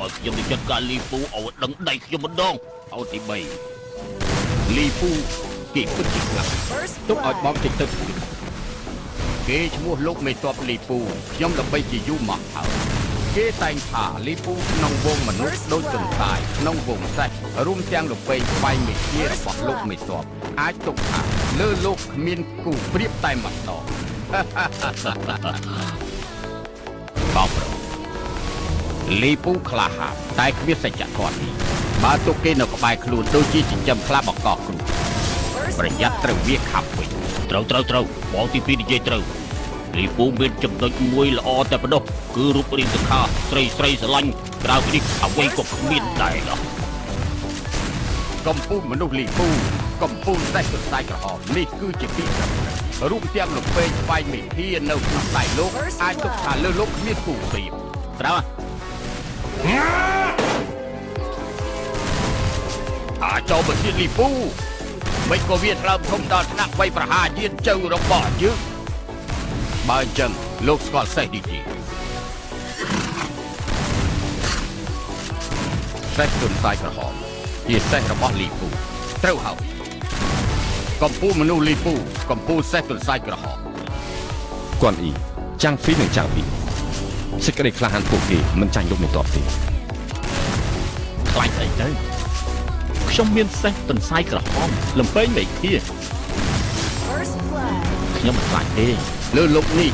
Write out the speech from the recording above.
ឲ្យខ្ញុំទៅចាត់ការលីពូឲ្យដឹងដៃខ្ញុំម្ដងឲ្យទី3លីពូគេពិតជាខ្លាំងទុកឲ្យបងចេញទៅគេឈ្មោះលោកមេតបលីពូខ្ញុំល្បីជាយូរមកហើយគេតែងថាលីពូក្នុងវងមនុស្សដូចទន្សាយក្នុងវងសេះរួមទាំងលពេងស្វែងមេធារបស់លោកមេតបអាចទុកថាលើលោកគ្មានគូប្រៀបតែម្ដងបបលីពូក្លាហានតែគ្មានសច្ចធម៌នេះបើទុកគេនៅក្បែរខ្លួនដូចជាចិញ្ចឹមខ្លាបកកគ្រូប្រយ័ត្នត្រូវវាខាប់វិញត្រូវបងទី2និយាយត្រូវលីពូមានចំណុចមួយល្អតែប៉ុណ្ណោះគឺរូបរាងសង្ខារស្រីស្រឡាញ់ក្រៅពីនេះអ្វីក៏គ្មានដែរកំពូលមនុស្សលីពូកំពូលតែស្ដាយក្រហមនេះគឺជាទីត្រឹមរូបទាំងលោកពេកស្វែងមេធានៅក្នុងដៃលោកអាចទុកថាលើលោកគ្មានគូប្រៀបត្រូវចូលមកទៀតលីពូមិនក៏វាដើមធំដល់ថ្នាក់វ័យប្រហារយានជើរបស់យើងបើអញ្ចឹងលោកស្គាល់សេះនេះទេសេះទុនសាយក្រហមជាសេះរបស់លីពូត្រូវហើយកំពូលមនុស្សលីពូកំពូលសេះទុនសាយក្រហមគាត់អ៊ីចាំងហ្វីនិងចាំងពីសេចក្តីក្លាហានពួកគេមិនចាញ់លោកមេតបទេខ្លាចស្អីទៅខ្ញុំមានសេះទន្សាយក្រហមលំពេងមេធាខ្ញុំមិនខ្លាចទេលើលោកនេះ